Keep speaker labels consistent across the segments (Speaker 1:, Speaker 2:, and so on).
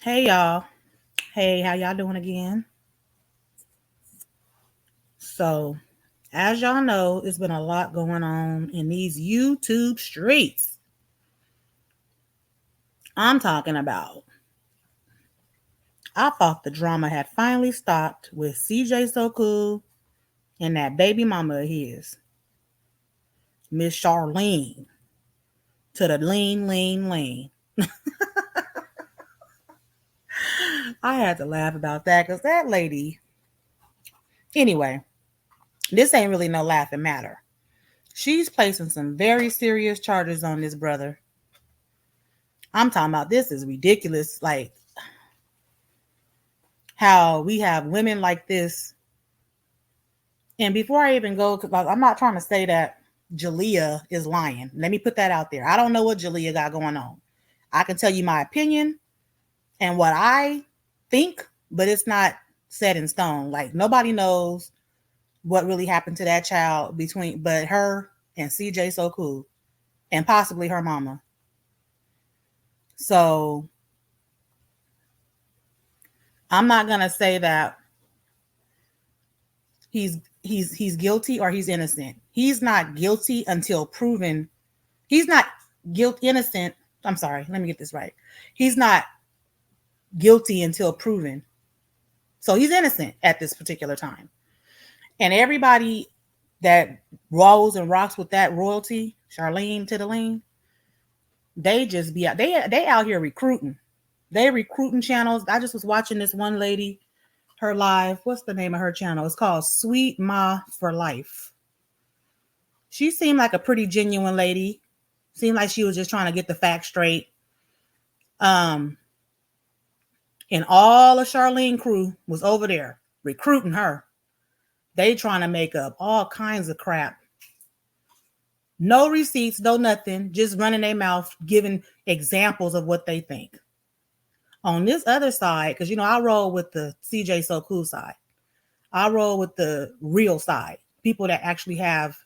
Speaker 1: Hey y'all. Hey, how y'all doing again? So, as y'all know, it's been a lot going on in these YouTube streets. I'm talking about. I thought the drama had finally stopped with CJ So Cool and that baby mama of his, Miss Charlene, to the lean. I had to laugh about that because that lady. Anyway, this ain't really no laughing matter. She's placing some very serious charges on this brother. I'm talking about this is ridiculous. Like how we have women like this. And before I even go, because I'm not trying to say that Jalea is lying. Let me put that out there. I don't know what Jalea got going on. I can tell you my opinion and what I think, but it's not set in stone. Like nobody knows what really happened to that child between but her and CJ So Cool and possibly her mama. So I'm not gonna say that he's guilty or he's innocent. He's not guilty until proven. He's not innocent. I'm sorry, let me get this right. He's not guilty until proven. So he's innocent at this particular time. And everybody that rolls and rocks with that royalty, Charlene to the lean, they just be out. They out here recruiting. They recruiting channels. I just was watching this one lady, her live. What's the name of her channel? It's called Sweet Ma for Life. She seemed like a pretty genuine lady. Seemed like she was just trying to get the facts straight. Um, and all of Charlene crew was over there recruiting her. They trying to make up all kinds of crap. No receipts, no nothing, just running their mouth, giving examples of what they think. On this other side, because I roll with the CJ So Cool side. I roll with the real side. People that actually have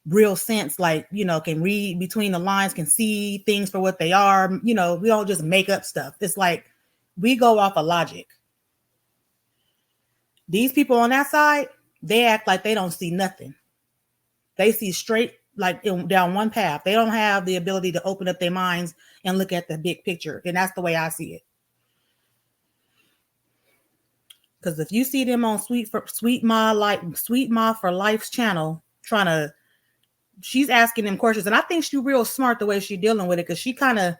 Speaker 1: real sense, like, can read between the lines, can see things for what they are. We don't just make up stuff. It's like we go off of logic. These people on that side, they act like they don't see nothing. They see straight, like down one path. They don't have the ability to open up their minds and look at the big picture. And that's the way I see it. Because if you see them on Sweet Ma for Life's channel trying to, she's asking them questions, and I think she's real smart the way she's dealing with it, because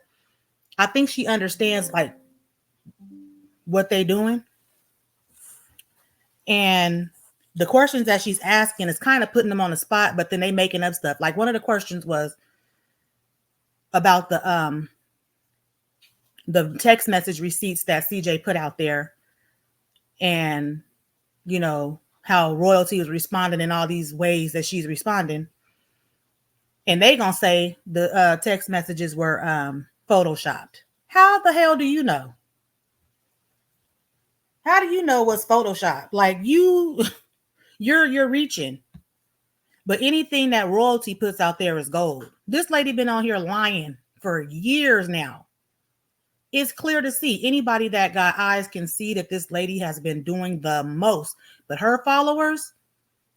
Speaker 1: I think she understands like what they're doing, and the questions that she's asking is kind of putting them on the spot, but then they making up stuff. Like one of the questions was about the text message receipts that CJ put out there, and how royalty is responding in all these ways that she's responding. And they gonna say the text messages were photoshopped. How the hell do you know? How do you know what's photoshopped? Like you're reaching. But anything that royalty puts out there is gold. This lady been on here lying for years now. It's clear to see. Anybody that got eyes can see that this lady has been doing the most. But her followers,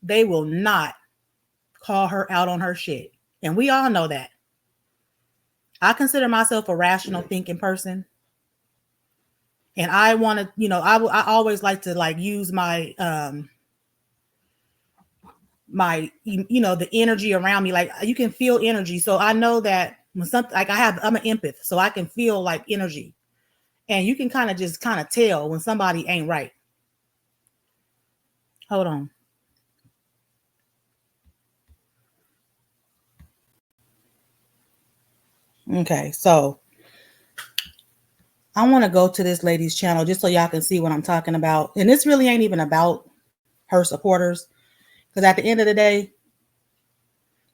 Speaker 1: they will not call her out on her shit. And we all know that. I consider myself a rational thinking person. And I want to, I always like to like use my the energy around me. Like you can feel energy. So I know that when something like I'm an empath, so I can feel like energy. And you can kind of tell when somebody ain't right. Hold on. Okay, so I want to go to this lady's channel just so y'all can see what I'm talking about. And this really ain't even about her supporters, because at the end of the day,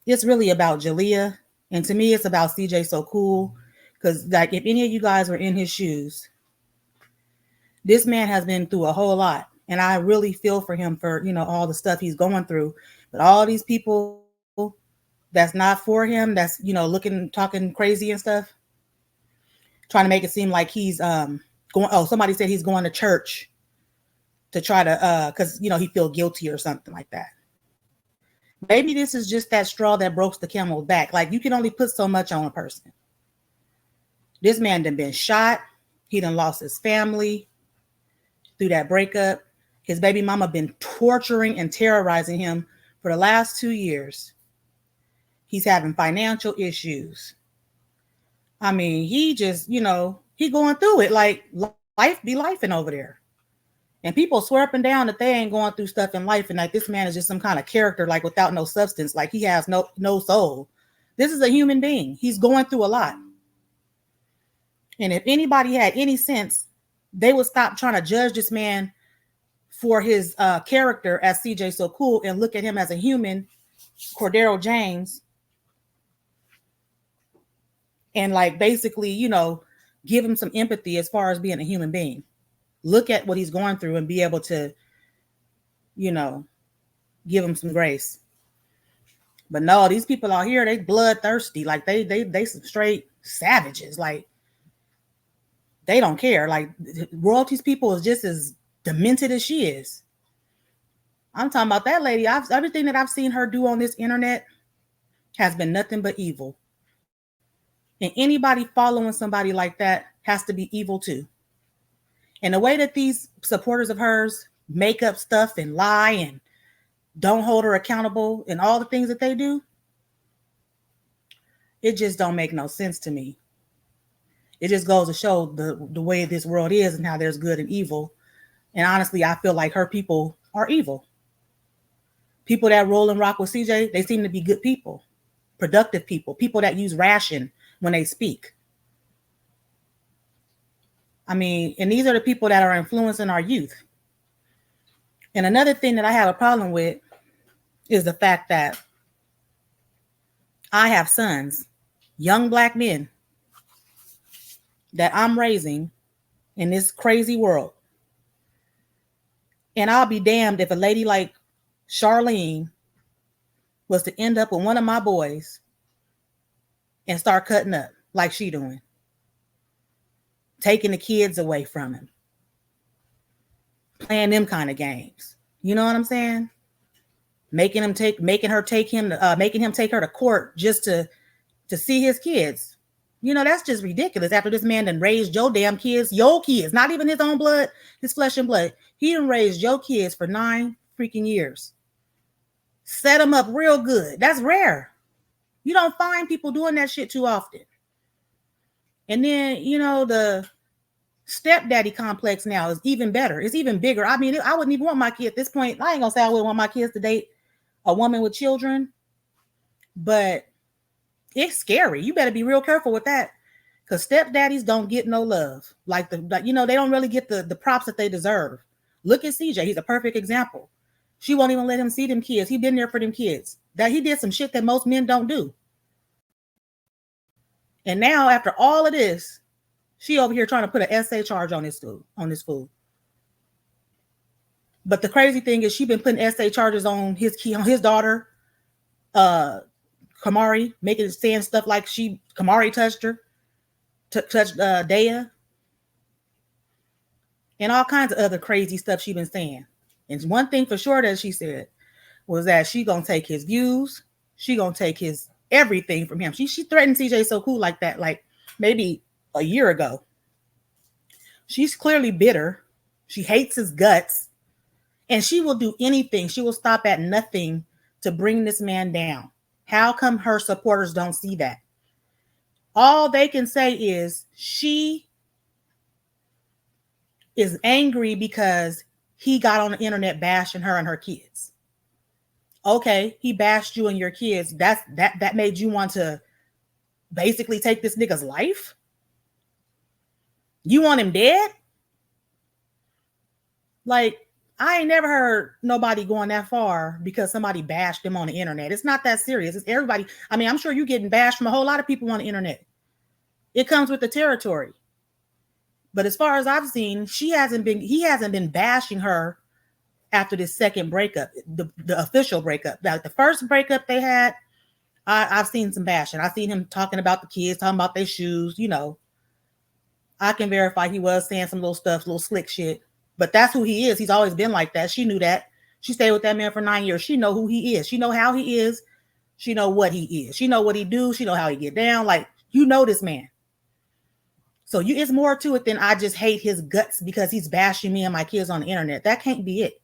Speaker 1: it's really about Jalea. And to me, it's about CJ So Cool. Because like if any of you guys were in his shoes, this man has been through a whole lot. And I really feel for him for, all the stuff he's going through. But all these people that's not for him, that's, looking, talking crazy and stuff, trying to make it seem like he's going. Oh, somebody said he's going to church to try to because he feel guilty or something like that. Maybe this is just that straw that broke the camel's back. Like, you can only put so much on a person. This man done been shot. He done lost his family through that breakup. His baby mama been torturing and terrorizing him for the last 2 years. He's having financial issues. I mean, he just, he going through it. Like, life be lifing over there. And people swear up and down that they ain't going through stuff in life and like this man is just some kind of character, like without no substance, like he has no soul. This is a human being. He's going through a lot. And if anybody had any sense, they would stop trying to judge this man for his character as CJ So Cool and look at him as a human, Cordero James, and like basically, give him some empathy as far as being a human being. Look at what he's going through and be able to, give him some grace. But no, these people out here, they bloodthirsty. Like they some straight savages. Like they don't care. Like royalties people is just as demented as she is. I'm talking about that lady. Everything that I've seen her do on this internet has been nothing but evil. And anybody following somebody like that has to be evil too. And the way that these supporters of hers make up stuff and lie and don't hold her accountable and all the things that they do, it just don't make no sense to me. It just goes to show the way this world is and how there's good and evil. And honestly, I feel like her people are evil. People that roll and rock with CJ, they seem to be good people, productive people that use ration when they speak. I mean, and these are the people that are influencing our youth. And another thing that I have a problem with is the fact that I have sons, young Black men, that I'm raising in this crazy world. And I'll be damned if a lady like Charlene was to end up with one of my boys and start cutting up like she doing. Taking the kids away from him. Playing them kind of games. You know what I'm saying? Making him take her to court just to see his kids. That's just ridiculous. After this man done raised your damn kids, not even his own blood, his flesh and blood. He done raised your kids for 9 freaking years. Set them up real good. That's rare. You don't find people doing that shit too often. And then, the stepdaddy complex now is even better. It's even bigger. I mean, I wouldn't even want my kid at this point. I ain't gonna say I wouldn't want my kids to date a woman with children, but it's scary. You better be real careful with that, because stepdaddies don't get no love. Like they don't really get the props that they deserve. Look at CJ. He's a perfect example. She won't even let him see them kids. He been there for them kids. That he did some shit that most men don't do. And now, after all of this, she over here trying to put an essay charge on this fool. But the crazy thing is, she been putting essay charges on his daughter, Kamari, saying stuff like Kamari touched her, touched Daya, and all kinds of other crazy stuff she been saying. And one thing for sure that she said was that she gonna take his views, she gonna take his everything from him. She threatened CJ So Cool like that, like maybe a year ago. She's clearly bitter. She hates his guts, and she will do anything. She will stop at nothing to bring this man down. How come her supporters don't see that? All they can say is she is angry because he got on the internet bashing her and her kids. Okay, he bashed you and your kids. That made you want to basically take this nigga's life? You want him dead? Like, I ain't never heard nobody going that far because somebody bashed them on the internet. It's not that serious. It's everybody. I mean, I'm sure you're getting bashed from a whole lot of people on the internet. It comes with the territory. But as far as I've seen, he hasn't been bashing her after this second breakup, the official breakup. Now, the first breakup they had, I've seen some bashing. I've seen him talking about the kids, talking about their shoes, I can verify he was saying some little stuff, little slick shit. But that's who he is. He's always been like that. She knew that. She stayed with that man for 9 years. She know who he is. She know how he is. She know what he is. She know what he do. She know how he get down. Like, you know this man. So it's more to it than I just hate his guts because he's bashing me and my kids on the internet. That can't be it.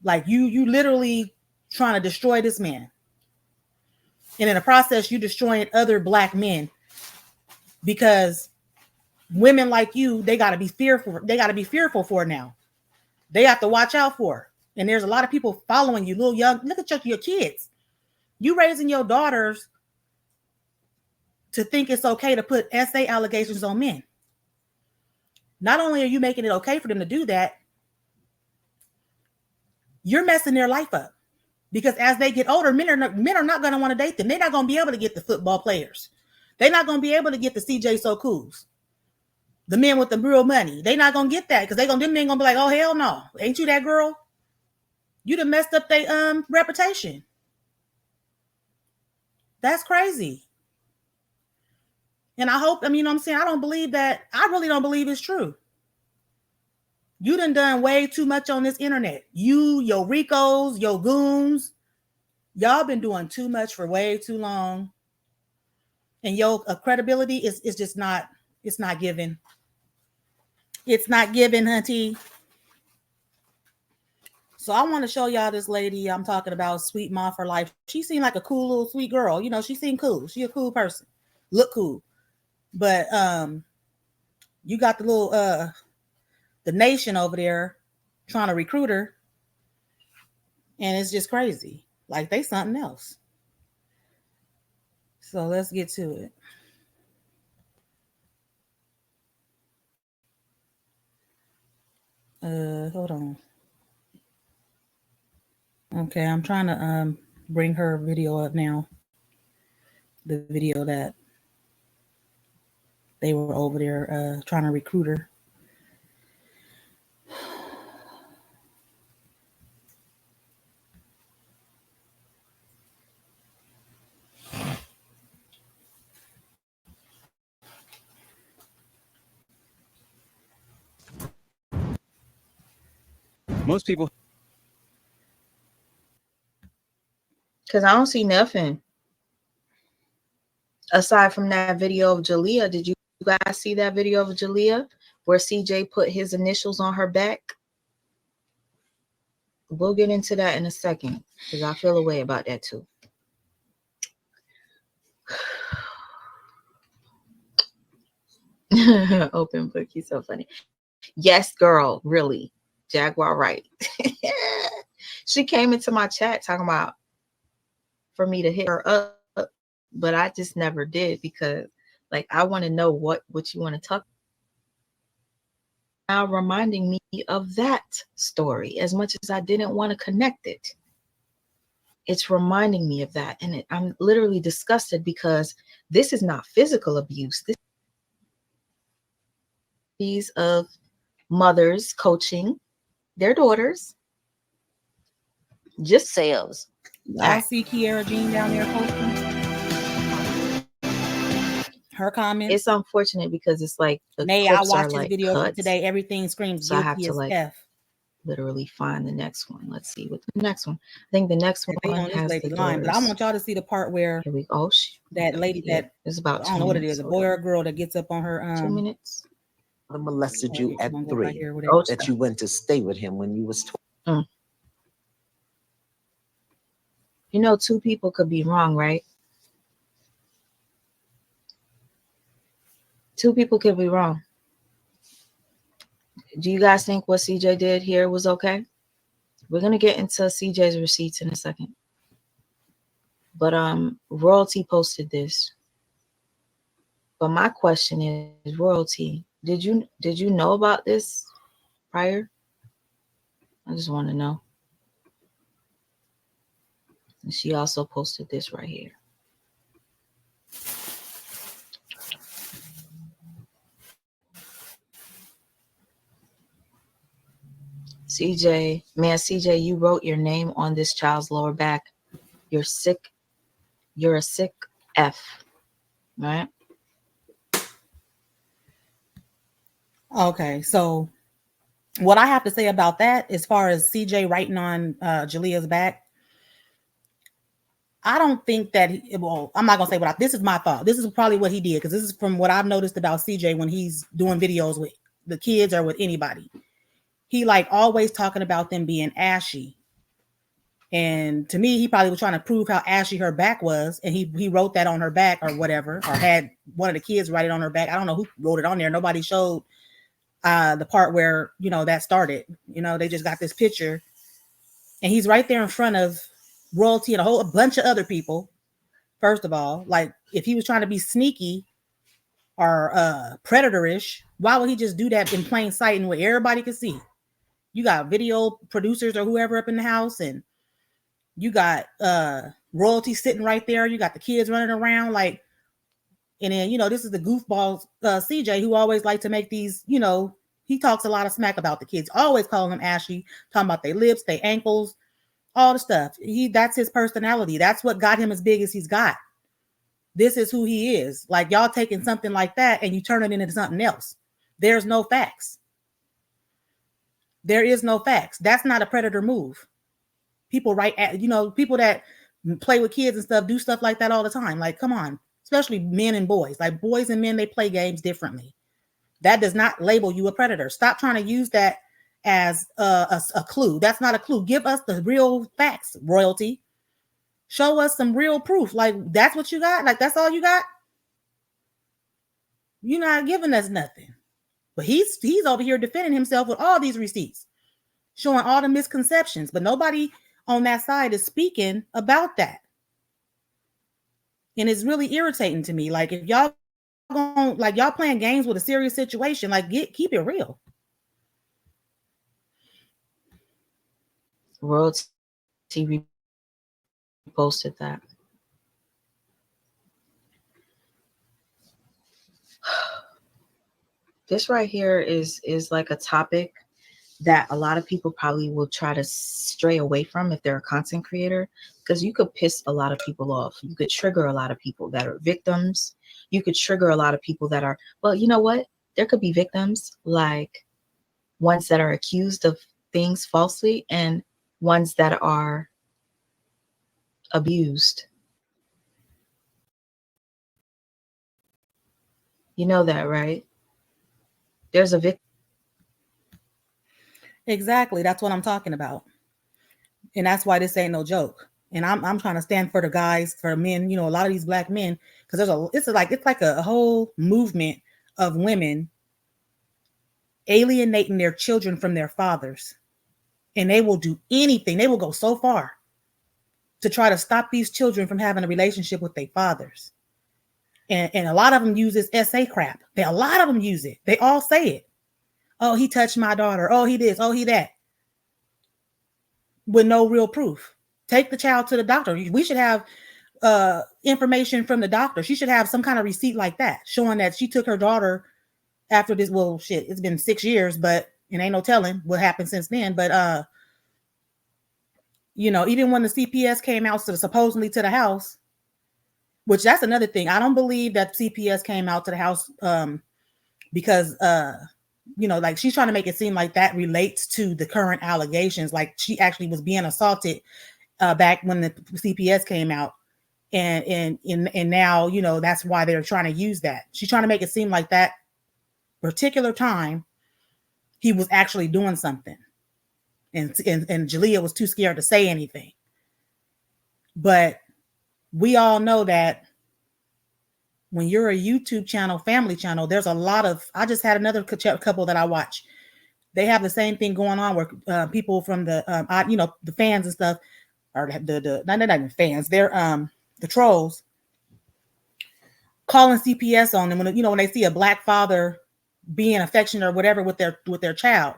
Speaker 1: Like, you literally trying to destroy this man. And in the process, you destroying other black men because women like you, they got to be fearful. They got to be fearful for now. They have to watch out for. And there's a lot of people following you, little young. Look at your kids. You raising your daughters to think it's okay to put SA allegations on men. Not only are you making it okay for them to do that, you're messing their life up. Because as they get older, men are not going to want to date them. They're not going to be able to get the football players. They're not going to be able to get the CJ So Cools. The men with the real money. They're not going to get that because them men going to be like, oh, hell no. Ain't you that girl? You done messed up their reputation. That's crazy. And I hope, you know what I'm saying? I don't believe that. I really don't believe it's true. You done way too much on this internet. You, your Ricos, your goons, y'all been doing too much for way too long. And your credibility is just not, it's not given. It's not given, hunty. So I want to show y'all this lady I'm talking about, Sweet Ma for Life. She seemed like a cool little sweet girl. You know, she seemed cool. She a cool person. Look cool. But you got the little the nation over there trying to recruit her. And it's just crazy. Like they something else. So let's get to it. Hold on. Okay, I'm trying to bring her video up now. The video that they were over there trying to recruit her.
Speaker 2: Most people.
Speaker 3: Because I don't see nothing. Aside from that video of Jalea, did you guys see that video of Jalea where CJ put his initials on her back? We'll get into that in a second because I feel a way about that too. Open book, he's so funny. Yes, girl, really. Jaguar right. She came into my chat talking about for me to hit her up, but I just never did because like I want to know what you want to talk about. Now reminding me of that story as much as I didn't want to connect it. It's reminding me of that. And I'm literally disgusted because this is not physical abuse. This is of mothers coaching their daughters. Just sales.
Speaker 1: I see Kiara Jean down there posting her comments.
Speaker 3: It's unfortunate because it's like the
Speaker 1: Nay,
Speaker 3: clips
Speaker 1: I watched
Speaker 3: are
Speaker 1: this
Speaker 3: like
Speaker 1: video
Speaker 3: cuts,
Speaker 1: from today. Everything screams
Speaker 3: so I have
Speaker 1: guilty
Speaker 3: to
Speaker 1: as
Speaker 3: like
Speaker 1: F.
Speaker 3: Literally find the next one. Let's see what the next one. I think the next one has the
Speaker 1: line, but I want y'all to see the part where
Speaker 3: here we go. Oh,
Speaker 1: that lady that
Speaker 3: it's about
Speaker 1: I don't know what it is, a boy or a girl that gets up on her
Speaker 3: 2 minutes.
Speaker 4: Molested you at 3.
Speaker 1: Right here,
Speaker 4: that you went to stay with him when you was 12.
Speaker 3: You know, 2 people could be wrong, right? 2 people could be wrong. Do you guys think what CJ did here was okay? We're gonna get into CJ's receipts in a second. But Royalty posted this. But my question is, Royalty, did you know about this prior? I just want to know. And she also posted this right here. CJ, man, CJ, you wrote your name on this child's lower back. You're sick. You're a sick F, right?
Speaker 1: Okay, so what I have to say about that, as far as CJ writing on Jalea's back, I don't think that well, I'm not gonna say this is my thought. This is probably what he did, because this is from what I've noticed about CJ when he's doing videos with the kids or with anybody. He like always talking about them being ashy. And to me, he probably was trying to prove how ashy her back was, and he wrote that on her back or whatever, or had one of the kids write it on her back. I don't know who wrote it on there. Nobody showed the part where that started. They just got this picture, and he's right there in front of royalty and a bunch of other people. First of all, like, if he was trying to be sneaky or predatorish, why would he just do that in plain sight and where everybody could see? You got video producers or whoever up in the house, and you got royalty sitting right there. You got the kids running around, like, and then this is the goofball CJ, who always like to make these. He talks a lot of smack about the kids, always calling them ashy, talking about their lips, their ankles, all the stuff. That's his personality. That's what got him as big as he's got. This is who he is. Like, y'all taking something like that and you turn it into something else. There's no facts. There is no facts. That's not a predator move. People people that play with kids and stuff do stuff like that all the time. Like, come on, especially men and boys. Like, boys and men, they play games differently. That does not label you a predator. Stop trying to use that as a clue. That's not a clue. Give us the real facts, royalty. Show us some real proof. Like, that's what you got? Like, that's all you got? You're not giving us nothing. But he's over here defending himself with all these receipts, showing all the misconceptions. But nobody on that side is speaking about that. And it's really irritating to me. Like, if y'all y'all playing games with a serious situation, like, keep it real.
Speaker 3: Royalty posted that. This right here is like a topic that a lot of people probably will try to stray away from if they're a content creator, because you could piss a lot of people off. You could trigger a lot of people that are victims. You could trigger a lot of people that are, well, you know what? There could be victims, like ones that are accused of things falsely and ones that are abused. You know that, right? There's a victim.
Speaker 1: Exactly. That's what I'm talking about. And that's why this ain't no joke. And I'm trying to stand for the guys, for men, a lot of these black men, because it's like a whole movement of women alienating their children from their fathers. And they will do anything. They will go so far to try to stop these children from having a relationship with their fathers. And a lot of them use this SA crap. A lot of them use it. They all say it. Oh, he touched my daughter. Oh, he this. Oh, he that. With no real proof. Take the child to the doctor. We should have information from the doctor. She should have some kind of receipt like that, showing that she took her daughter after this. Well, shit, it's been 6 years, but it ain't no telling what happened since then. But even when the CPS came out supposedly to the house, which that's another thing. I don't believe that CPS came out to the house because like, she's trying to make it seem like that relates to the current allegations. Like, she actually was being assaulted back when the CPS came out. And now, that's why they're trying to use that. She's trying to make it seem like that particular time he was actually doing something. And Jalea was too scared to say anything. But we all know that when you're a YouTube channel, family channel, there's a lot of, I just had another couple that I watch. They have the same thing going on where people from the, the fans and stuff, or they're not even fans, they're the trolls, calling CPS on them when they see a black father being affectionate or whatever with their child.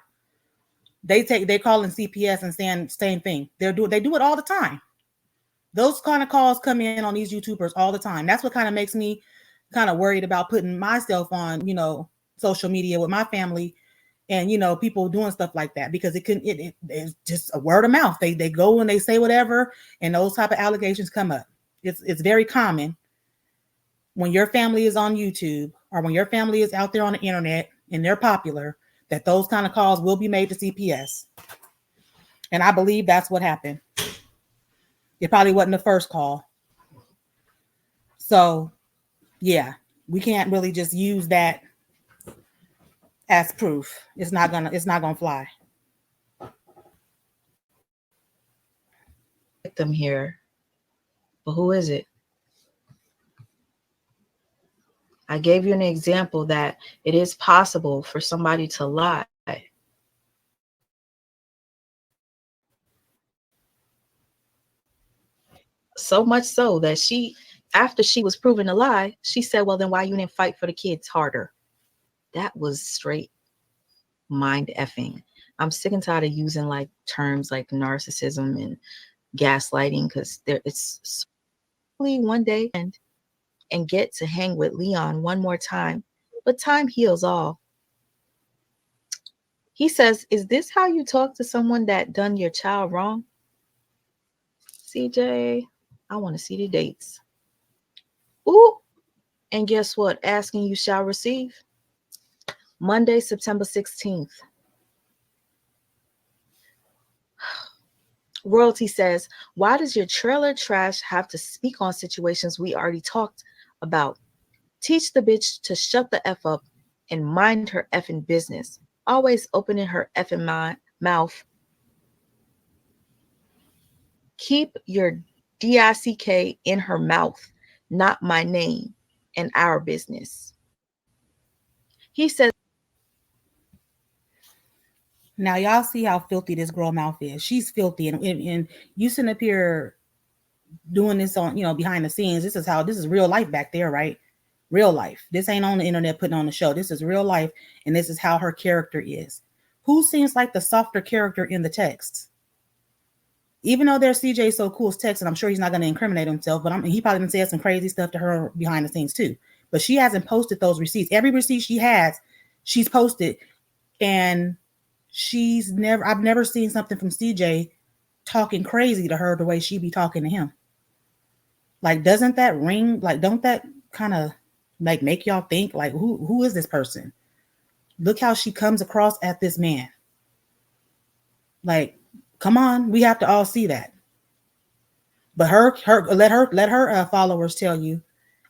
Speaker 1: They call in CPS and saying same thing. They do it all the time. Those kind of calls come in on these YouTubers all the time. That's what kind of makes me kind of worried about putting myself on, social media with my family and, people doing stuff like that, because it's just a word of mouth. They go and they say whatever, and those type of allegations come up. It's very common when your family is on YouTube or when your family is out there on the internet and they're popular, that those kind of calls will be made to CPS. And I believe that's what happened. It probably wasn't the first call. So, yeah, we can't really just use that as proof. It's not gonna fly.
Speaker 3: Victim here, but who is it? I gave you an example that it is possible for somebody to lie. So much so that after she was proven to lie, she said, well, then why you didn't fight for the kids harder? That was straight mind effing. I'm sick and tired of using like terms like narcissism and gaslighting, because it's one day and get to hang with Leon one more time. But time heals all. He says, is this how you talk to someone that done your child wrong? CJ, I want to see the dates. Ooh, and guess what? Asking you shall receive. Monday, September 16th. Royalty says, why does your trailer trash have to speak on situations we already talked about? Teach the bitch to shut the F up and mind her effing business. Always opening her effing mouth. Keep your DICK in her mouth, not my name and our business. He says,
Speaker 1: now y'all see how filthy this girl mouth is. She's filthy, and you sitting up here doing this on, behind the scenes. This is real life back there, right? Real life. This ain't on the internet putting on the show. This is real life, and this is how her character is. Who seems like the softer character in the text? Even though there's CJ So Cool's text, and I'm sure he's not going to incriminate himself, but he probably been saying some crazy stuff to her behind the scenes too. But she hasn't posted those receipts. Every receipt she has, she's posted, and I've never seen something from CJ talking crazy to her the way she be talking to him. Like, doesn't that ring? Like, don't that kind of like make y'all think like, who is this person? Look how she comes across at this man. Like, come on, we have to all see that. But let her followers tell you,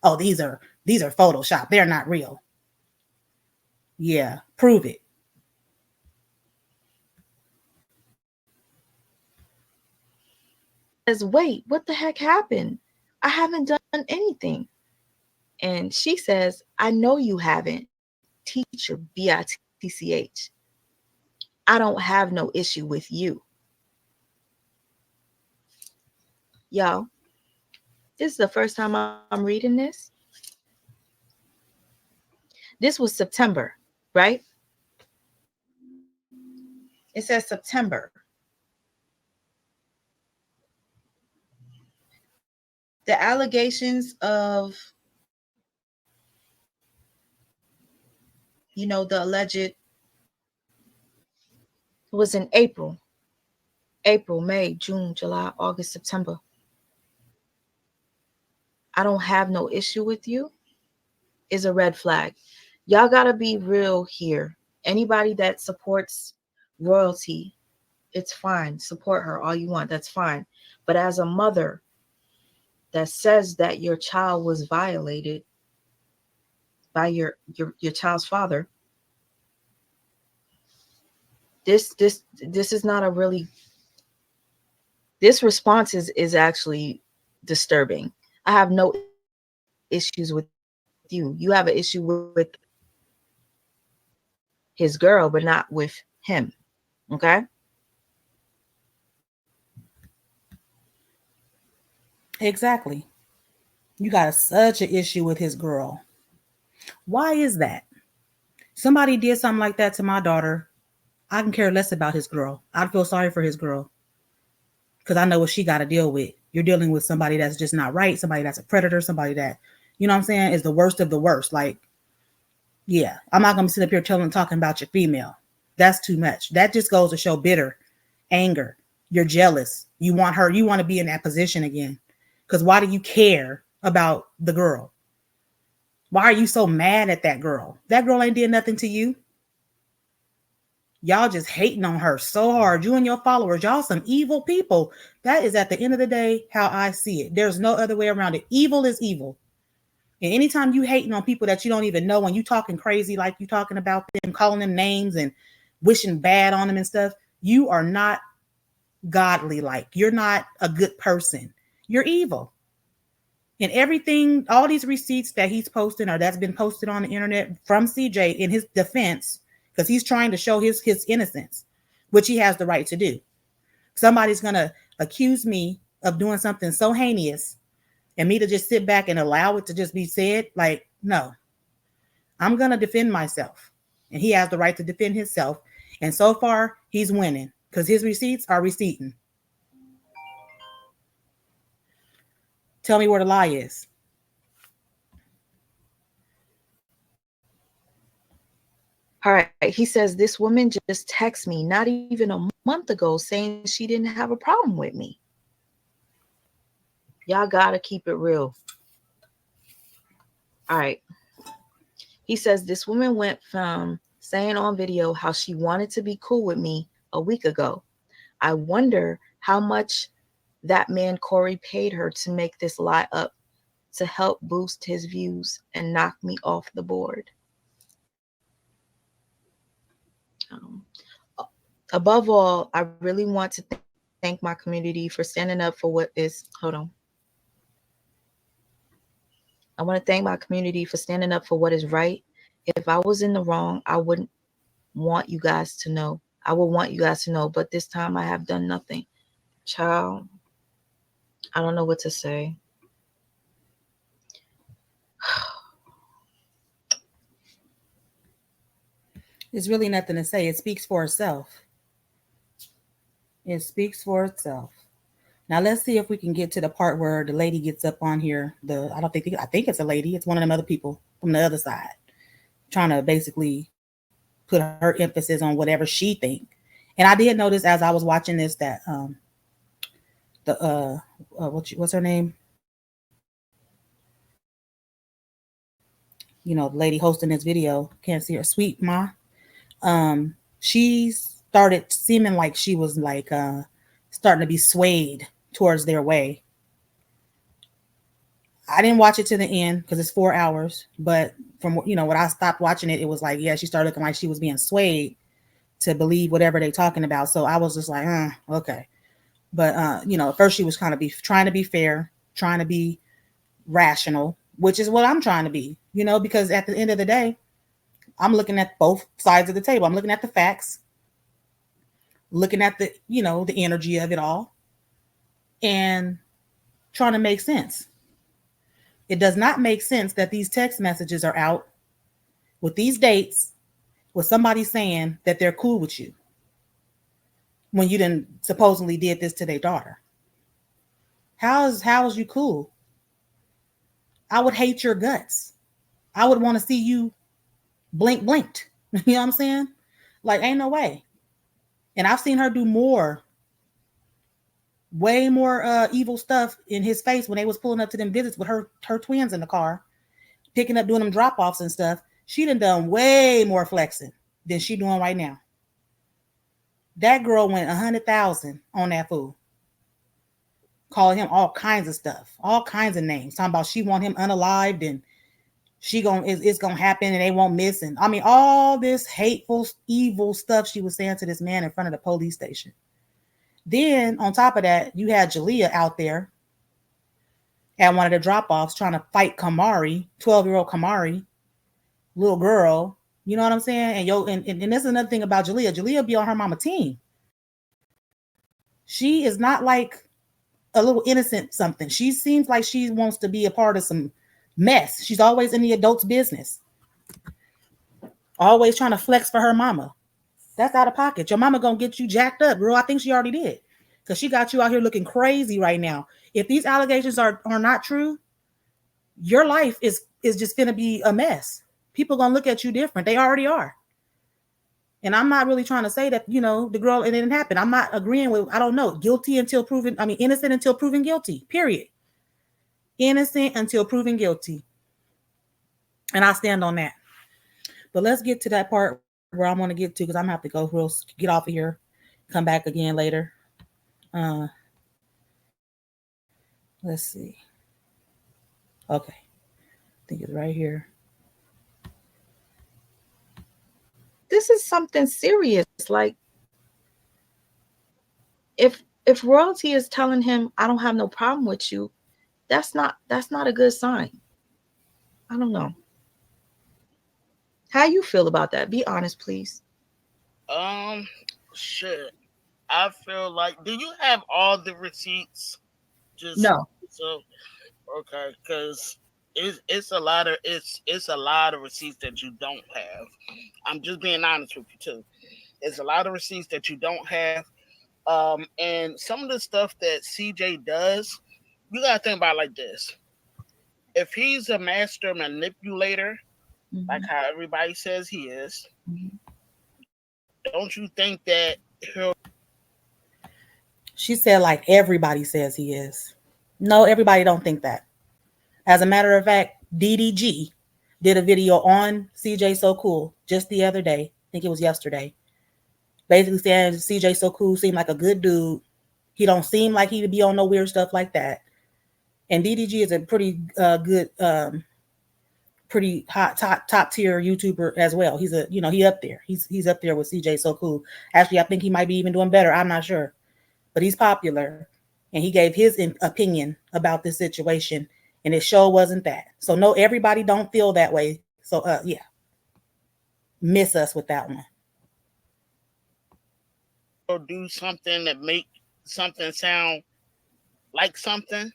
Speaker 1: oh, these are Photoshop. They're not real. Yeah, prove it.
Speaker 3: Says, wait, what the heck happened? I haven't done anything. And she says, I know you haven't. Teacher, BITCH. I don't have no issue with you. Y'all, this is the first time I'm reading this. This was September, right? It says September. The allegations of, the alleged was in April, May, June, July, August, September. I don't have no issue with you is a red flag. Y'all got to be real here. Anybody that supports royalty, it's fine. Support her all you want. That's fine. But as a mother that says that your child was violated by your child's father, this is not a really, this response is actually disturbing. I have no issues with you. You have an issue with his girl, but not with him. Okay?
Speaker 1: Exactly. You got such an issue with his girl. Why is that? Somebody did something like that to my daughter. I can care less about his girl. I'd feel sorry for his girl because I know what she got to deal with. You're dealing with somebody that's just not right, somebody that's a predator, somebody that, you know what I'm saying, is the worst of the worst. Like, yeah, I'm not going to sit up here talking about your female. That's too much. That just goes to show bitter, anger. You're jealous. You want to be in that position again. Because why do you care about the girl? Why are you so mad at that girl? That girl ain't did nothing to you. Y'all just hating on her so hard. You and your followers, y'all some evil people. That is at the end of the day how I see it. There's no other way around it. Evil is evil. And anytime you hating on people that you don't even know and you talking crazy like you talking about them, calling them names and wishing bad on them and stuff, you are not godly like. You're not a good person. You're evil. And everything, all these receipts that he's posting or that's been posted on the internet from CJ in his defense, because he's trying to show his innocence, which he has the right to do. Somebody's going to accuse me of doing something so heinous and me to just sit back and allow it to just be said. Like, no, I'm going to defend myself. And he has the right to defend himself. And so far, he's winning because his receipts are receipting. Tell me where the lie is.
Speaker 3: All right. He says, this woman just texted me not even a month ago saying she didn't have a problem with me. Y'all got to keep it real. All right. He says, this woman went from saying on video how she wanted to be cool with me a week ago. I wonder how much that man Corey paid her to make this lie up to help boost his views and knock me off the board. Above all, I really want to thank my community for standing up for what is, hold on. I want to thank my community for standing up for what is right. If I was in the wrong, I wouldn't want you guys to know. I would want you guys to know, but this time I have done nothing. Child, I don't know what to say.
Speaker 1: There's really nothing to say. It speaks for itself. It speaks for itself. Now let's see if we can get to the part where the lady gets up on here. I think it's a lady. It's one of them other people from the other side, trying to basically put her emphasis on whatever she think. And I did notice as I was watching this that what's her name? You know, the lady hosting this video, can't see her, Sweet Ma. She started seeming like she was like starting to be swayed towards their way. I didn't watch it to the end because it's 4 hours, but from when I stopped watching it, it was like, yeah, she started looking like she was being swayed to believe whatever they're talking about. So I was just like, okay. But at first she was kind of trying to be fair, trying to be rational, which is what I'm trying to be, because at the end of the day, I'm looking at both sides of the table. I'm looking at the facts, looking at the energy of it all, and trying to make sense. It does not make sense that these text messages are out with these dates with somebody saying that they're cool with you when you didn't supposedly did this to their daughter. How is you cool? I would hate your guts. I would want to see you blinked. You know what I'm saying? Like, ain't no way. And I've seen her do way more evil stuff in his face when they was pulling up to them visits with her twins in the car, picking up, doing them drop-offs and stuff. She done way more flexing than she doing right now. That girl went 100,000 on that fool. Calling him all kinds of stuff, all kinds of names, talking about she want him unalived and it's gonna happen and they won't miss. And I mean, all this hateful, evil stuff she was saying to this man in front of the police station. Then on top of that, you had Jalea out there at one of the drop-offs trying to fight Kamari, 12-year-old Kamari, little girl. You know what I'm saying? And this is another thing about Jalea. Jalea be on her mama team. She is not like a little innocent something. She seems like she wants to be a part of some mess. She's always in the adult's business. Always trying to flex for her mama. That's out of pocket. Your mama gonna get you jacked up, girl. I think she already did. Because she got you out here looking crazy right now. If these allegations are not true, your life is just gonna be a mess. People gonna look at you different. They already are. And I'm not really trying to say that, the girl, it didn't happen. I'm not agreeing with, I don't know, innocent until proven guilty, period. Innocent until proven guilty. And I stand on that. But let's get to that part where I'm gonna get to because I'm gonna have to go real get off of here, come back again later. Uh, let's see. Okay, I think it's right here.
Speaker 3: This is something serious. Like if royalty is telling him I don't have no problem with you, that's not a good sign. I don't know. How you feel about that? Be honest, please.
Speaker 2: Um, shit. I feel like. Do you have all the receipts? Just
Speaker 3: No.
Speaker 2: so okay, because it's a lot of receipts that you don't have. I'm just being honest with you too. It's a lot of receipts that you don't have. And some of the stuff that CJ does, you gotta think about it like this. If he's a master manipulator, like
Speaker 3: Mhm.
Speaker 2: how everybody says he is,
Speaker 3: Mhm.
Speaker 2: don't you think that he'll
Speaker 1: She said like everybody says he is. No, everybody don't think that. As a matter of fact, DDG did a video on CJ So Cool just the other day. I think it was yesterday. Basically saying CJ So Cool seemed like a good dude. He don't seem like he would be on no weird stuff like that. And DDG is a pretty good, pretty hot top tier YouTuber as well. He's a he up there. He's up there with CJ So Cool. Actually, I think he might be even doing better. I'm not sure, but he's popular, and he gave his opinion about this situation, and it sure wasn't that. So no, everybody don't feel that way. So yeah, miss us with that one.
Speaker 2: do something that make something sound like something,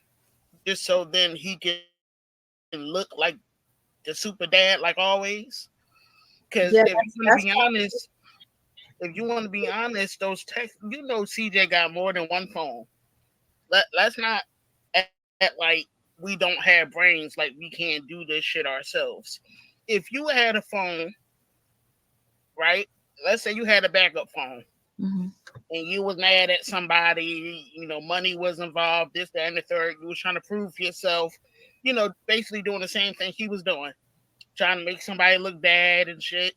Speaker 2: just so then he can look like the super dad like always. Because
Speaker 3: Yeah,
Speaker 2: if you want to
Speaker 3: that's
Speaker 2: be honest, those texts, CJ got more than one phone. Let's not act like we don't have brains, like we can't do this shit ourselves. If you had a phone, right? Let's say you had a backup phone
Speaker 3: mhm.
Speaker 2: and you was mad at somebody, money was involved, this, that, and the third. You was trying to prove yourself, basically doing the same thing he was doing, trying to make somebody look bad and shit.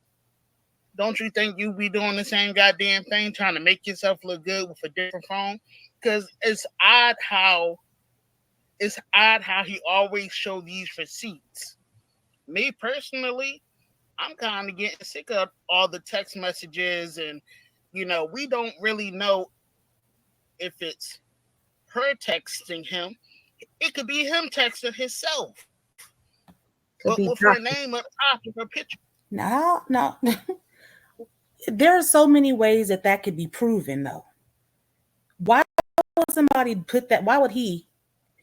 Speaker 2: Don't you think you be doing the same goddamn thing, trying to make yourself look good with a different phone? Because it's odd how he always show these receipts. Me personally, I'm kind of getting sick of all the text messages, and we don't really know if it's her texting him. It could be him texting himself, but
Speaker 3: Could
Speaker 2: with
Speaker 3: be
Speaker 2: her name
Speaker 3: toxic.
Speaker 2: up top of her picture.
Speaker 1: No, no. There are so many ways that could be proven though. Why would somebody put that? Why would he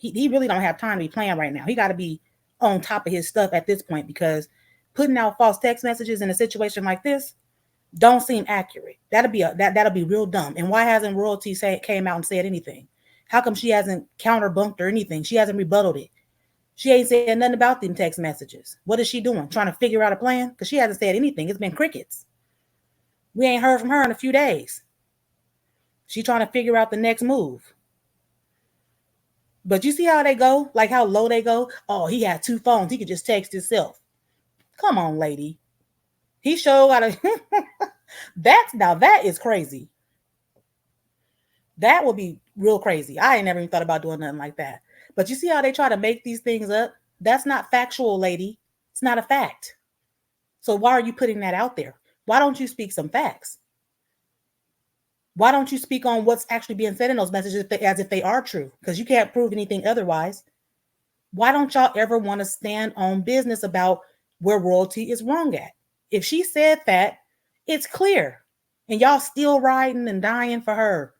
Speaker 1: really don't have time to be playing right now. He got to be on top of his stuff at this point because putting out false text messages in a situation like this don't seem accurate. That'll be real dumb. And why hasn't royalty came out and said anything? How come she hasn't counterbunked or anything? She hasn't rebutted it. She ain't said nothing about them text messages. What is she doing? Trying to figure out a plan? Because she hasn't said anything. It's been crickets. We ain't heard from her in a few days. She trying to figure out the next move. But you see how they go? Like how low they go? Oh, he had two phones. He could just text himself. Come on, lady. He sure got a that is crazy. That would be real crazy. I ain't never even thought about doing nothing like that. But you see how they try to make these things up? That's not factual, lady. It's not a fact. So why are you putting that out there? Why don't you speak some facts? Why don't you speak on what's actually being said in those messages as if they are true? Because you can't prove anything otherwise. Why don't y'all ever want to stand on business about where royalty is wrong at? If she said that, it's clear. And y'all still riding and dying for her.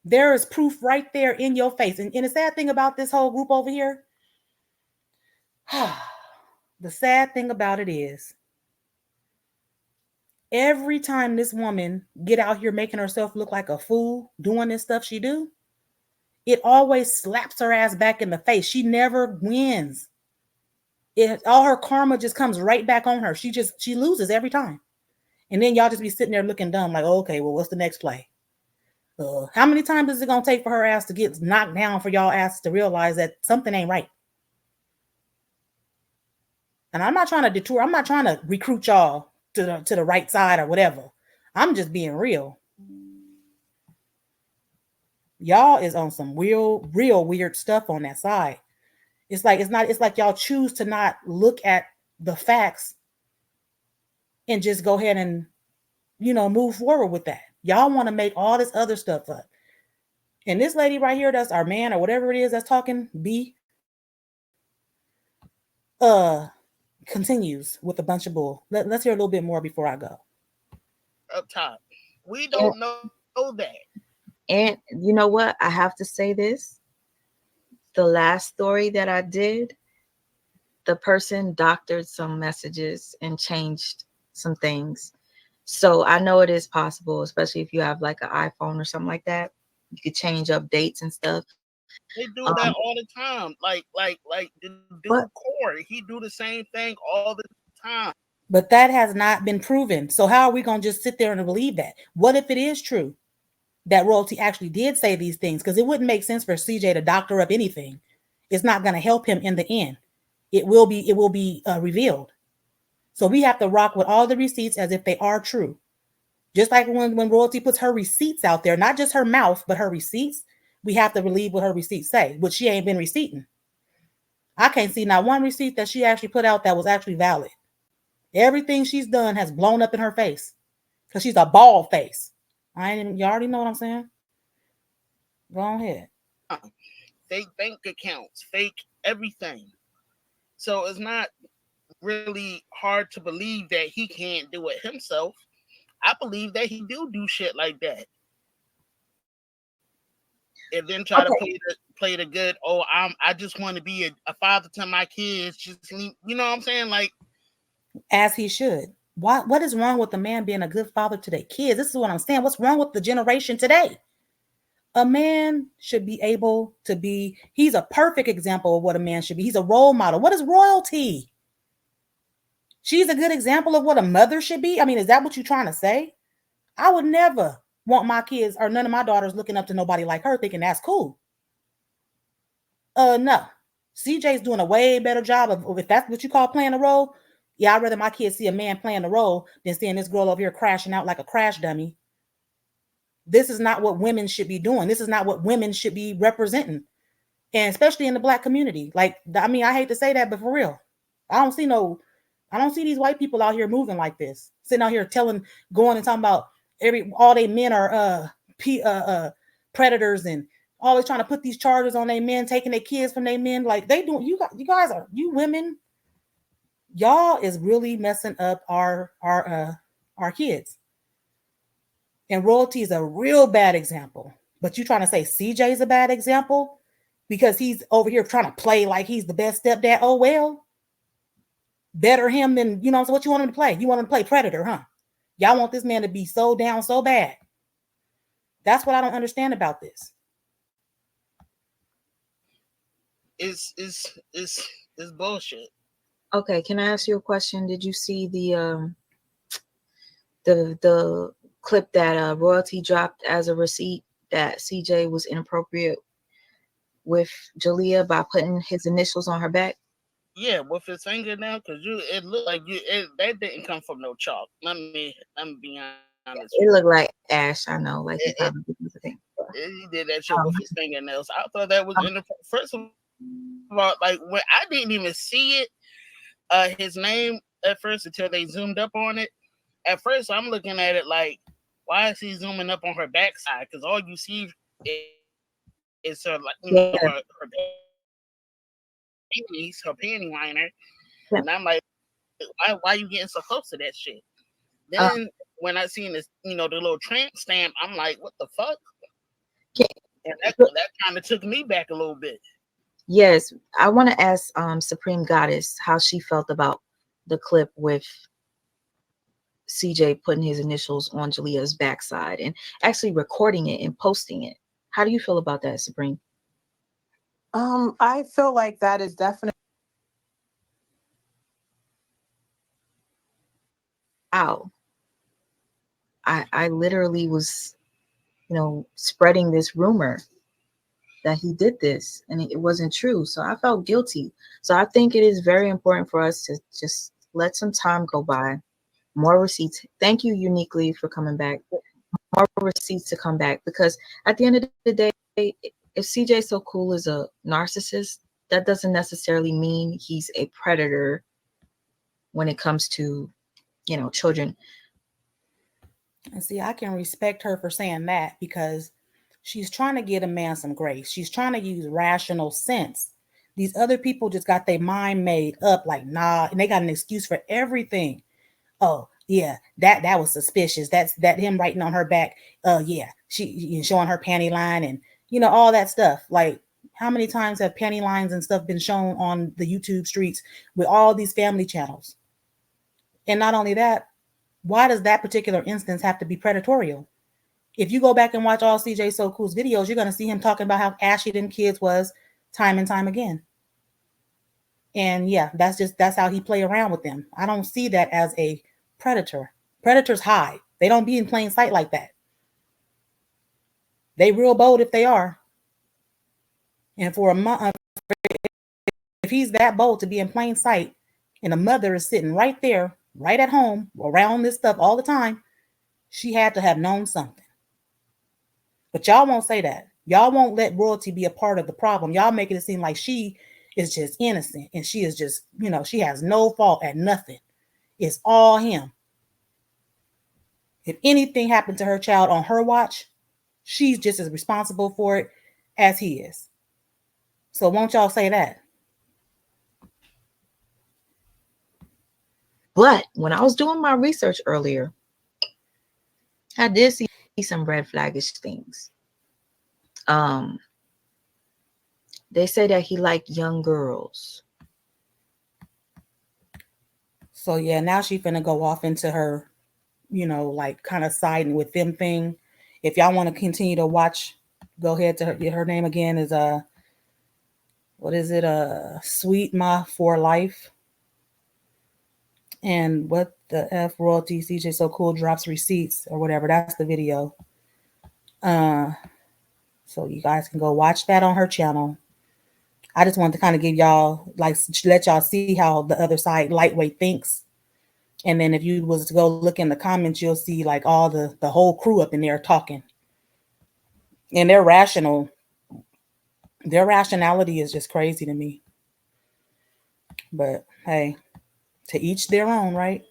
Speaker 1: There is proof right there in your face. And the sad thing about this whole group over here, the sad thing about it is, every time this woman get out here making herself look like a fool, doing this stuff she do, it always slaps her ass back in the face. She never wins. All her karma just comes right back on her. She loses every time. And then y'all just be sitting there looking dumb, like, oh, okay, well, what's the next play? How many times is it gonna take for her ass to get knocked down for y'all ass to realize that something ain't right? And I'm not trying to detour. I'm not trying to recruit y'all to the right side or whatever. I'm just being real. Y'all is on some real weird stuff on that side. It's like y'all choose to not look at the facts and just go ahead and move forward with that. Y'all want to make all this other stuff up. And this lady right here, that's our man or whatever it is that's talking, B, continues with a bunch of bull. Let's hear a little bit more before I go.
Speaker 2: Up top. We don't know that.
Speaker 3: And you know what? I have to say this. The last story that I did, the person doctored some messages and changed some things. So I know it is possible, especially if you have like an iPhone or something like that. You could change up dates and stuff.
Speaker 2: They do that all the time. Like the dude Corey, he do the same thing all the time.
Speaker 1: But that has not been proven. So how are we going to just sit there and believe that? What if it is true that royalty actually did say these things? Because it wouldn't make sense for CJ to doctor up anything. It's not going to help him in the end. It will be revealed. So we have to rock with all the receipts as if they are true. Just like when royalty puts her receipts out there, not just her mouth, but her receipts, we have to believe what her receipts say, which she ain't been receipting. I can't see not one receipt that she actually put out that was actually valid. Everything she's done has blown up in her face because she's a bald face. You already know what I'm saying? Go ahead.
Speaker 2: Fake bank accounts, fake everything. So it's not really hard to believe that he can't do it himself. I believe that he do shit like that. And then try to play the good. Oh, I just want to be a father to my kids. Just you know what I'm saying? Like,
Speaker 1: as he should. What is wrong with the man being a good father to their kids? This is what I'm saying. What's wrong with the generation today? A man should be able to be. He's a perfect example of what a man should be. He's a role model. What is royalty? She's a good example of what a mother should be. I mean, is that what you're trying to say? I would never want my kids or none of my daughters looking up to nobody like her thinking that's cool. No. CJ's doing a way better job of, if that's what you call playing a role. Yeah, I'd rather my kids see a man playing the role than seeing this girl over here crashing out like a crash dummy. This is not what women should be doing. This is not what women should be representing. And especially in the Black community. Like, I mean, I hate to say that, but for real, I don't see these white people out here moving like this, sitting out here going and talking about all they men are predators and always trying to put these charges on their men, taking their kids from their men. Like they do. You women, y'all is really messing up our kids. And royalty is a real bad example. But you trying to say CJ is a bad example because he's over here trying to play like he's the best stepdad? Oh well. Better him than, so what you want him to play? You want him to play predator, huh? Y'all want this man to be so down so bad. That's what I don't understand about this.
Speaker 2: It's bullshit.
Speaker 3: Okay, can I ask you a question? Did you see the clip that royalty dropped as a receipt that CJ was inappropriate with Jalea by putting his initials on her back?
Speaker 2: Yeah, with his fingernail, because it looked like that didn't come from no chalk. Let me be honest.
Speaker 3: It looked like ash. I know, like he probably
Speaker 2: he did that shit with his fingernails. I thought that was first of all, like when I didn't even see it, his name at first until they zoomed up on it. At first, I'm looking at it like, why is he zooming up on her backside? Because all you see is her, her panty liner, and I'm like, why are you getting so close to that shit? Then when I seen this, the little tramp stamp, I'm like, what the fuck? And that kind of took me back a little bit.
Speaker 3: Yes, I want to ask Supreme Goddess how she felt about the clip with CJ putting his initials on Jalea's backside and actually recording it and posting it. How do you feel about that, Supreme?
Speaker 5: I feel like that is definitely.
Speaker 3: Wow. I literally was, spreading this rumor that he did this and it wasn't true. So I felt guilty. So I think it is very important for us to just let some time go by More receipts. Thank you, Uniquely, for coming back. More receipts to come back, because at the end of the day, if CJ So Cool is a narcissist, that doesn't necessarily mean he's a predator when it comes to, children.
Speaker 1: And see, I can respect her for saying that because she's trying to get a man some grace. She's trying to use rational sense. These other people just got their mind made up like, nah, and they got an excuse for everything. Oh, yeah, that was suspicious. That's that him writing on her back. Yeah, she showing her panty line and all that stuff. Like, how many times have panty lines and stuff been shown on the YouTube streets with all these family channels? And not only that, why does that particular instance have to be predatorial? If you go back and watch all CJ So Cool's videos, you're going to see him talking about how ashy them kids was time and time again. And yeah, that's how he play around with them. I don't see that as a predator. Predators hide. They don't be in plain sight like that. They real bold if they are. And for a month, if he's that bold to be in plain sight, and a mother is sitting right there, right at home, around this stuff all the time, she had to have known something. But y'all won't say that. Y'all won't let royalty be a part of the problem. Y'all making it seem like she is just innocent and she is just, she has no fault at nothing. It's all him. If anything happened to her child on her watch, she's just as responsible for it as he is. So won't y'all say that?
Speaker 3: But when I was doing my research earlier, I did see some red flaggish things. They say that he liked young girls.
Speaker 1: So yeah, now she finna go off into her, like kind of siding with them thing. If y'all want to continue to watch, go ahead to her name again is what is it? Sweet Ma for Life. And what the F royalty CJ So Cool drops receipts or whatever. That's the video. So you guys can go watch that on her channel. I just wanted to kind of give y'all, like, let y'all see how the other side lightweight thinks. And then if you was to go look in the comments, you'll see like all the whole crew up in there talking. And they're rational. Their rationality is just crazy to me. But hey, to each their own, right?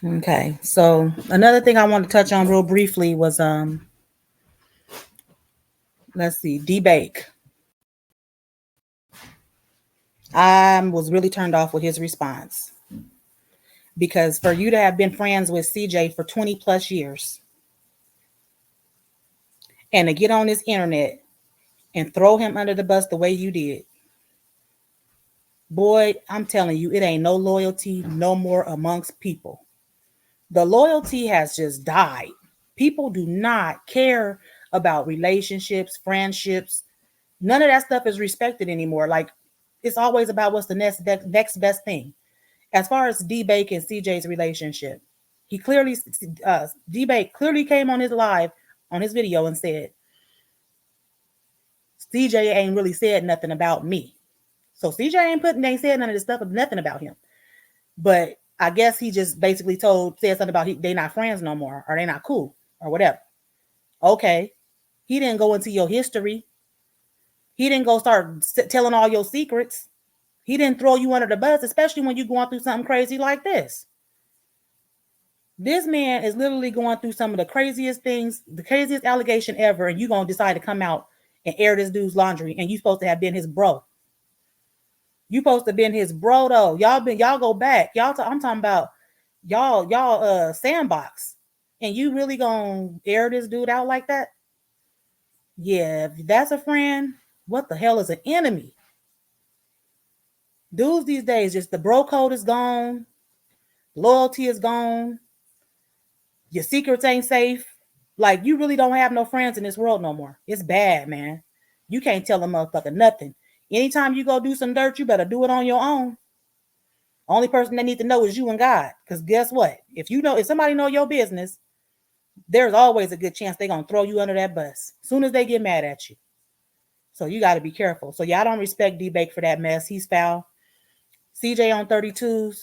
Speaker 1: Okay, so another thing I want to touch on real briefly was let's see, D-Bake. I was really turned off with his response because for you to have been friends with CJ for 20 plus years and to get on this internet and throw him under the bus the way you did, boy, I'm telling you, it ain't no loyalty no more amongst people. The loyalty has just died. People do not care about relationships, friendships. None of that stuff is respected anymore. Like, it's always about what's the next best thing. As far as D-Bake and CJ's relationship, he clearly, D-Bake clearly came on his live, on his video and said, CJ ain't really said nothing about me. So CJ ain't said none of this stuff, nothing about him. But I guess he just basically said something about they not friends no more, or they not cool, or whatever. Okay. He didn't go into your history. He didn't go start telling all your secrets. He didn't throw you under the bus, especially when you're going through something crazy like this. This man is literally going through some of the craziest things, the craziest allegation ever, and you're going to decide to come out and air this dude's laundry, and you supposed to have been his bro. You supposed to have been his bro, though. Y'all go back. I'm talking about y'all sandbox. And you really gonna air this dude out like that? Yeah, if that's a friend, what the hell is an enemy? Dudes these days, just the bro code is gone. Loyalty is gone. Your secrets ain't safe. Like, you really don't have no friends in this world no more. It's bad, man. You can't tell a motherfucker nothing. Anytime you go do some dirt, you better do it on your own. Only person they need to know is you and God. Because guess what? If somebody know your business, there's always a good chance they're going to throw you under that bus. As soon as they get mad at you. So you got to be careful. So y'all don't respect D-Bake for that mess. He's foul. CJ on 32s.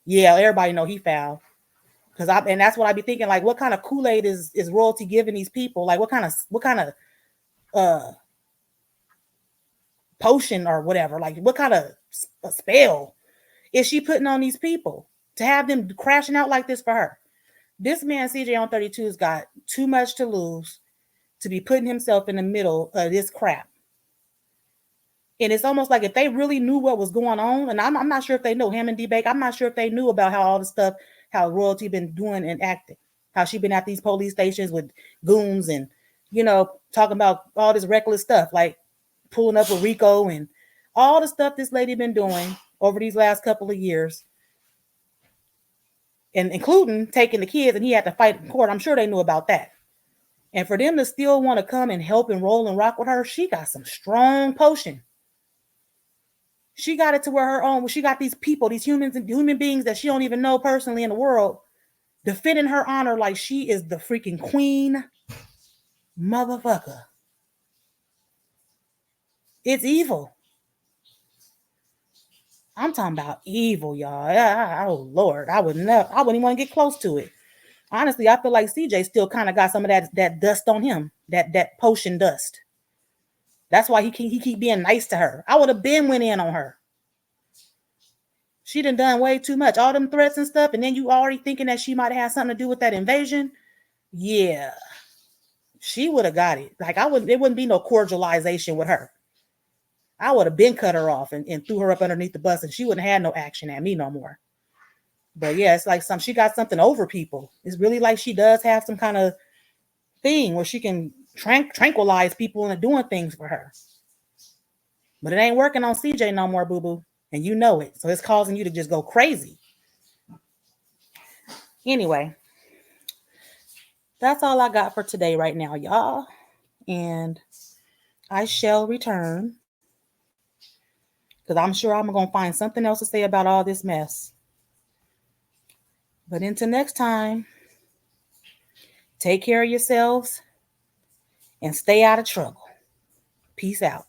Speaker 1: Yeah, everybody know he foul. And that's what I be thinking. Like, what kind of Kool-Aid is royalty giving these people? Like, what kind of potion or whatever? Like, what kind of spell is she putting on these people to have them crashing out like this for her? This man, CJ on 32's got too much to lose to be putting himself in the middle of this crap. And it's almost like if they really knew what was going on, and I'm not sure if they know him and D-Bake, I'm not sure if they knew about how all the stuff, how royalty been doing and acting, how she been at these police stations with goons and, talking about all this reckless stuff, like pulling up a Rico and all the stuff this lady been doing over these last couple of years, and including taking the kids, and he had to fight in court. I'm sure they knew about that. And for them to still want to come and help and roll and rock with her, she got some strong potion. She got it to where her own, she got these people, these human beings that she don't even know personally in the world, defending her honor like she is the freaking queen motherfucker. It's evil. I'm talking about evil, y'all. Oh Lord, I wouldn't even want to get close to it. Honestly, I feel like CJ still kind of got some of that dust on him, that potion dust. That's why he keep being nice to her. I would have went in on her. She done way too much. All them threats and stuff, and then you already thinking that she might have had something to do with that invasion. Yeah. She would have got it. Like, it wouldn't be no cordialization with her. I would have been cut her off and threw her up underneath the bus, and she wouldn't have had no action at me no more. But yeah, it's like she got something over people. It's really like she does have some kind of thing where she can tranquilize people into doing things for her. But it ain't working on CJ no more, boo-boo. And you know it. So it's causing you to just go crazy. Anyway, that's all I got for today right now, y'all. And I shall return, because I'm sure I'm going to find something else to say about all this mess. But until next time, take care of yourselves and stay out of trouble. Peace out.